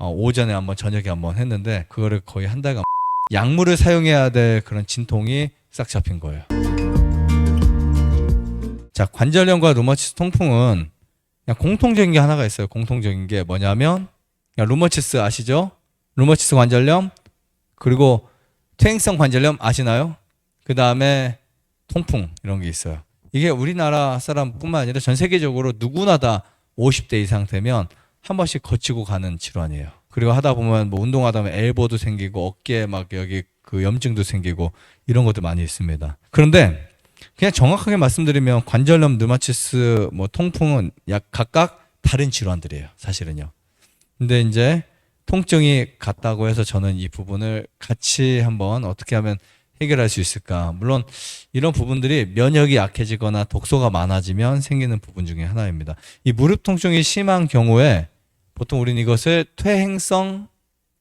오전에 한번 저녁에 한번 했는데 그거를 거의 한 달간 약물을 사용해야 될 그런 진통이 싹 잡힌 거예요. 자, 관절염과 루머티스 통풍은 그냥 공통적인 게 하나가 있어요. 공통적인 게 뭐냐면 그냥 루머티스 아시죠? 루머티스 관절염 그리고 퇴행성 관절염 아시나요? 그 다음에 통풍 이런 게 있어요. 이게 우리나라 사람뿐만 아니라 전 세계적으로 누구나 다 50대 이상 되면 한 번씩 거치고 가는 질환이에요. 그리고 하다 보면 뭐 운동하다 보면 엘보도 생기고 어깨에 막 여기 그 염증도 생기고 이런 것도 많이 있습니다. 그런데 그냥 정확하게 말씀드리면 관절염, 류마티스, 뭐 통풍은 약 각각 다른 질환들이에요. 사실은요. 근데 이제 통증이 같다고 해서 저는 이 부분을 같이 한번 어떻게 하면 해결할 수 있을까. 물론 이런 부분들이 면역이 약해지거나 독소가 많아지면 생기는 부분 중에 하나입니다. 이 무릎 통증이 심한 경우에 보통 우리는 이것을 퇴행성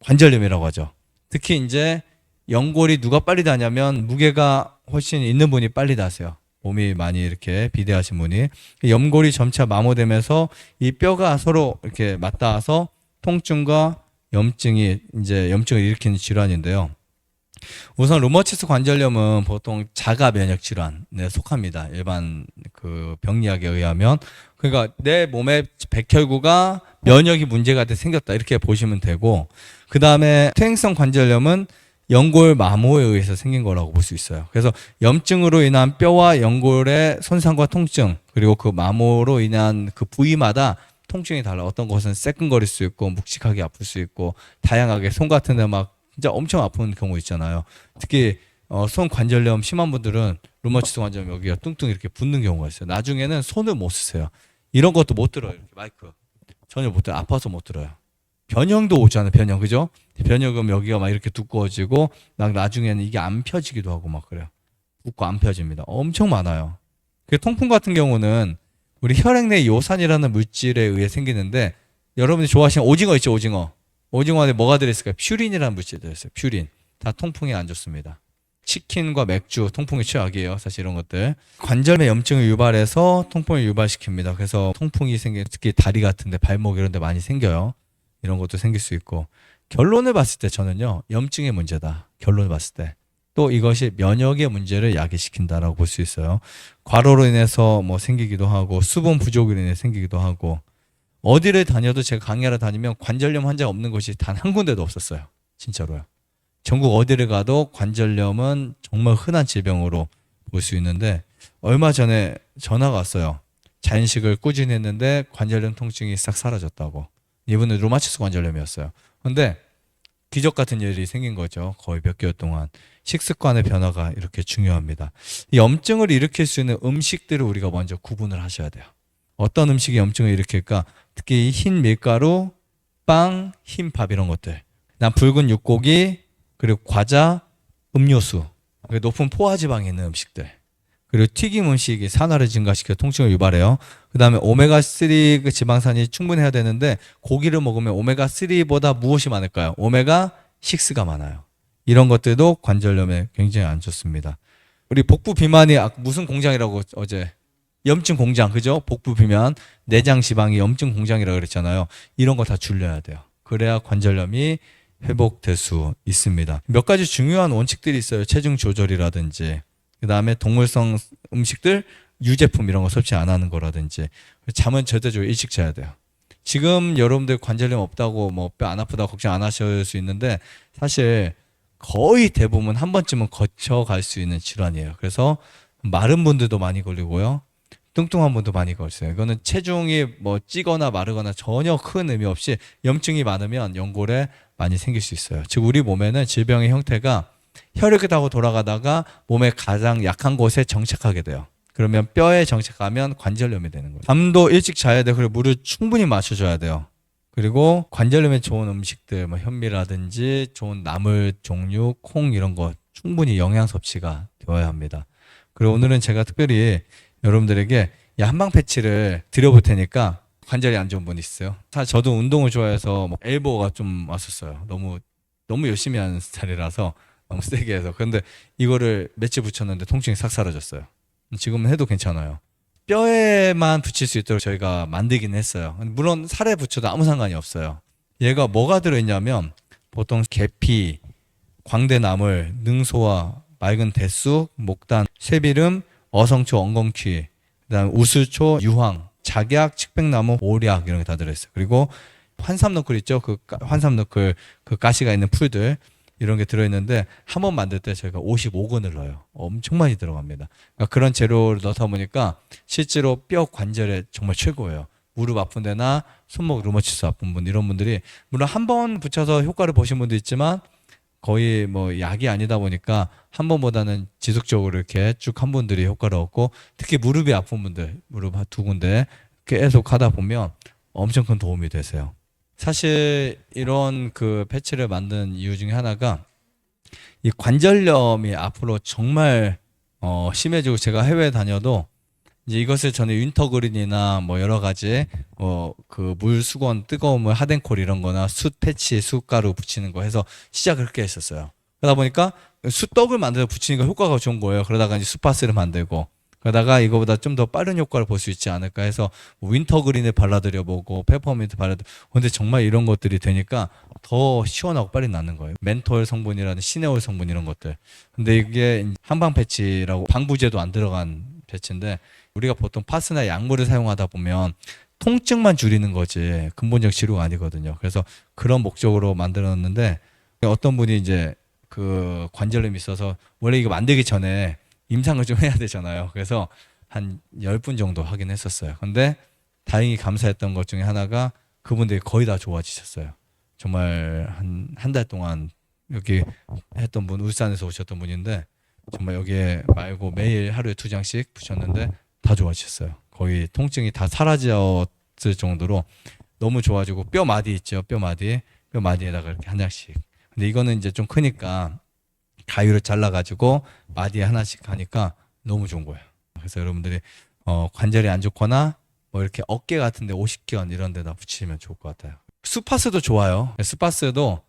관절염이라고 하죠. 특히 이제 연골이 누가 빨리 닿냐면 무게가 훨씬 있는 분이 빨리 닿으세요. 몸이 많이 이렇게 비대하신 분이. 연골이 점차 마모되면서 이 뼈가 서로 이렇게 맞닿아서 통증과 염증을 일으키는 질환인데요. 우선 루머티스 관절염은 보통 자가 면역 질환에 속합니다. 일반 그 병리학에 의하면. 그러니까 내 몸의 백혈구가 면역이 문제가 생겼다 이렇게 보시면 되고, 그 다음에 퇴행성 관절염은 연골 마모에 의해서 생긴 거라고 볼 수 있어요. 그래서 염증으로 인한 뼈와 연골의 손상과 통증, 그리고 그 마모로 인한 그 부위마다 통증이 달라. 어떤 것은 새끈거릴 수 있고 묵직하게 아플 수 있고 다양하게 손 같은 데 막 진짜 엄청 아픈 경우 있잖아요. 특히 손 관절염 심한 분들은 루머티스 관절염 여기가 뚱뚱 이렇게 붓는 경우가 있어요. 나중에는 손을 못 쓰세요. 이런 것도 못 들어요. 이렇게 마이크 전혀 못 들어요. 아파서 못 들어요. 변형도 오잖아요. 변형, 그죠? 변형은 여기가 막 이렇게 두꺼워지고 막 나중에는 이게 안 펴지기도 하고 막 그래요. 붓고 안 펴집니다. 엄청 많아요. 그 통풍 같은 경우는 우리 혈액 내 요산이라는 물질에 의해 생기는데, 여러분이 좋아하시는 오징어 있죠, 오징어. 오징어 안에 뭐가 들어있을까요? 퓨린이라는 물질이 들어있어요. 퓨린. 다 통풍에 안 좋습니다. 치킨과 맥주, 통풍이 최악이에요. 사실 이런 것들. 관절의 염증을 유발해서 통풍을 유발시킵니다. 그래서 통풍이 특히 다리 같은데, 발목 이런 데 많이 생겨요. 이런 것도 생길 수 있고. 결론을 봤을 때 저는요, 염증의 문제다. 결론을 봤을 때. 또 이것이 면역의 문제를 야기시킨다라고 볼 수 있어요. 과로로 인해서 뭐 생기기도 하고, 수분 부족으로 인해 생기기도 하고, 어디를 다녀도 제가 강의하러 다니면 관절염 환자가 없는 곳이 단 한 군데도 없었어요. 진짜로요. 전국 어디를 가도 관절염은 정말 흔한 질병으로 볼 수 있는데, 얼마 전에 전화가 왔어요. 잔식을 꾸준히 했는데 관절염 통증이 싹 사라졌다고. 이분은 루마티스 관절염이었어요. 근데 기적 같은 일이 생긴 거죠. 거의 몇 개월 동안. 식습관의 변화가 이렇게 중요합니다. 이 염증을 일으킬 수 있는 음식들을 우리가 먼저 구분을 하셔야 돼요. 어떤 음식이 염증을 일으킬까? 특히 흰 밀가루, 빵, 흰 밥 이런 것들. 난 붉은 육고기, 그리고 과자, 음료수, 그리고 높은 포화지방이 있는 음식들. 그리고 튀김 음식이 산화를 증가시켜 통증을 유발해요. 그 다음에 오메가3 그 지방산이 충분해야 되는데, 고기를 먹으면 오메가3보다 무엇이 많을까요? 오메가6가 많아요. 이런 것들도 관절염에 굉장히 안 좋습니다. 우리 복부 비만이 무슨 공장이라고 어제 염증 공장, 그죠? 복부 비만, 내장 지방이 염증 공장이라고 그랬잖아요. 이런 거 다 줄여야 돼요. 그래야 관절염이 회복될 수 있습니다. 몇 가지 중요한 원칙들이 있어요. 체중 조절이라든지, 그 다음에 동물성 음식들, 유제품 이런 거 섭취 안 하는 거라든지, 잠은 절대적으로 일찍 자야 돼요. 지금 여러분들 관절염 없다고 뭐 뼈 안 아프다고 걱정 안 하실 수 있는데, 사실 거의 대부분 한 번쯤은 거쳐갈 수 있는 질환이에요. 그래서 마른 분들도 많이 걸리고요. 뚱뚱한 분도 많이 걸려요. 이거는 체중이 뭐 찌거나 마르거나 전혀 큰 의미 없이 염증이 많으면 연골에 많이 생길 수 있어요. 즉 우리 몸에는 질병의 형태가 혈액을 타고 돌아가다가 몸의 가장 약한 곳에 정착하게 돼요. 그러면 뼈에 정착하면 관절염이 되는 거예요. 잠도 일찍 자야 돼요. 그리고 물을 충분히 마셔줘야 돼요. 그리고 관절염에 좋은 음식들, 뭐 현미라든지 좋은 나물 종류, 콩 이런 거 충분히 영양 섭취가 되어야 합니다. 그리고 오늘은 제가 특별히 여러분들에게 한방 패치를 드려볼 테니까, 관절이 안 좋은 분 있어요? 사실 저도 운동을 좋아해서 뭐 엘보가 좀 왔었어요. 너무 열심히 하는 스타일이라서 너무 세게 해서. 근데 이거를 며칠 붙였는데 통증이 싹 사라졌어요. 지금은 해도 괜찮아요. 뼈에만 붙일 수 있도록 저희가 만들긴 했어요. 물론 살에 붙여도 아무 상관이 없어요. 얘가 뭐가 들어있냐면 보통 계피, 광대나물, 능소화, 맑은 대쑥, 목단, 쇠비름, 어성초, 엉겅퀴, 그다음 우수초, 유황, 작약, 칡백나무, 오략 이런 게 다 들어있어요. 그리고 환삼너클 있죠? 환삼너클 그 가시가 있는 풀들 이런 게 들어있는데 한 번 만들 때 저희가 55근을 넣어요. 엄청 많이 들어갑니다. 그러니까 그런 재료를 넣다 보니까 실제로 뼈 관절에 정말 최고예요. 무릎 아픈 데나 손목 루머티스 아픈 분 이런 분들이 물론 한 번 붙여서 효과를 보신 분도 있지만 거의 뭐 약이 아니다 보니까 한 번보다는 지속적으로 이렇게 쭉 한 분들이 효과를 얻고 특히 무릎이 아픈 분들 무릎 두 군데 계속 하다 보면 엄청 큰 도움이 되세요. 사실 이런 그 패치를 만든 이유 중에 하나가 이 관절염이 앞으로 정말 심해지고 제가 해외에 다녀도 이제 이것을 저는 윈터그린이나 뭐 여러 가지 그 물수건 뜨거운 물 하덴콜 이런 거나 숯 패치 숯가루 붙이는 거 해서 시작을 그렇게 했었어요. 그러다 보니까 숯떡을 만들어 붙이니까 효과가 좋은 거예요. 그러다가 이제 숯파스를 만들고 그러다가 이거보다 좀 더 빠른 효과를 볼 수 있지 않을까 해서 윈터그린을 발라드려 보고 페퍼민트 근데 정말 이런 것들이 되니까 더 시원하고 빨리 낫는 거예요. 멘톨 성분이라든 시네올 성분 이런 것들. 근데 이게 한방 패치라고 방부제도 안 들어간 패치인데 우리가 보통 파스나 약물을 사용하다 보면 통증만 줄이는 거지 근본적 치료가 아니거든요. 그래서 그런 목적으로 만들었는데 어떤 분이 이제 그 관절염이 있어서 원래 이거 만들기 전에 임상을 좀 해야 되잖아요. 그래서 한 10분 정도 하긴 했었어요. 근데 다행히 감사했던 것 중에 하나가 그분들이 거의 다 좋아지셨어요. 정말 한 달 동안 여기 했던 분, 울산에서 오셨던 분인데 정말 여기에 말고 매일 하루에 2장씩 붙였는데 다 좋아지셨어요. 거의 통증이 다 사라졌을 정도로 너무 좋아지고 뼈 마디 있죠. 뼈 마디에다가 이렇게 한 장씩. 근데 이거는 이제 좀 크니까 가위로 잘라가지고 마디에 하나씩 하니까 너무 좋은 거예요. 그래서 여러분들이 관절이 안 좋거나 뭐 이렇게 어깨 같은데 오십견 이런 데다 붙이면 좋을 것 같아요. 수파스도 좋아요. 수파스도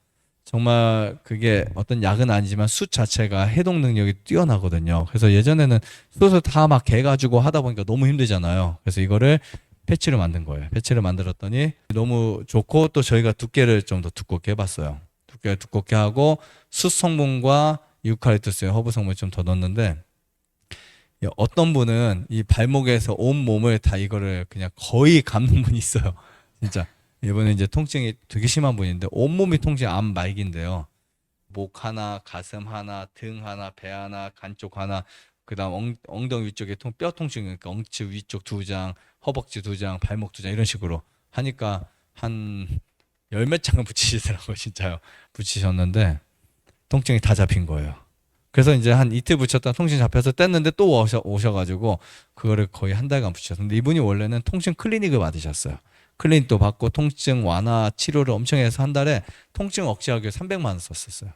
정말 그게 어떤 약은 아니지만 숯 자체가 해독 능력이 뛰어나거든요. 그래서 예전에는 숯을 다 막 개가지고 하다 보니까 너무 힘들잖아요. 그래서 이거를 패치를 만든 거예요. 패치를 만들었더니 너무 좋고 또 저희가 두께를 좀 더 두껍게 해봤어요. 두께를 두껍게 하고 숯 성분과 유칼립투스 허브 성분을 좀 더 넣었는데 어떤 분은 이 발목에서 온 몸을 다 이거를 그냥 거의 감는 분이 있어요. 진짜. 이번에 이제 통증이 되게 심한 분인데 온몸이 통증 암 말기인데요. 목 하나, 가슴 하나, 등 하나, 배 하나, 간 쪽 하나, 그다음 엉덩이 위쪽에 뼈 통증, 그러니까 엉치 위쪽 2장, 허벅지 2장, 발목 2장 이런 식으로 하니까 한 열 몇 장을 붙이시더라고요, 진짜요. 붙이셨는데 통증이 다 잡힌 거예요. 그래서 이제 한 이틀 붙였다 통증 잡혀서 뗐는데 또 오셔가지고 그거를 거의 한 달간 붙이셨는데 이분이 원래는 통증 클리닉을 받으셨어요. 클리닉도 받고 통증 완화 치료를 엄청 해서 한 달에 통증 억제하기 위해 300만 원 썼었어요.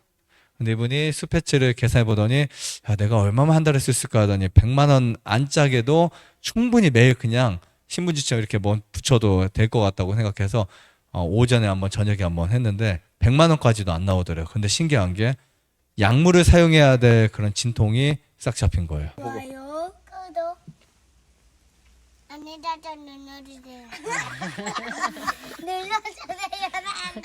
근데 이분이 수패치를 계산해 보더니 야, 내가 얼마만 한 달에 쓸까 하더니 100만 원 안짝에도 충분히 매일 그냥 신분지청 이렇게 뭐 붙여도 될 것 같다고 생각해서 오전에 한번 저녁에 한번 했는데 100만 원까지도 안 나오더래요. 근데 신기한 게 약물을 사용해야 될 그런 진통이 싹 잡힌 거예요. 좋아요, 구독, 안내자전 눌러주세요. 눌러주세요.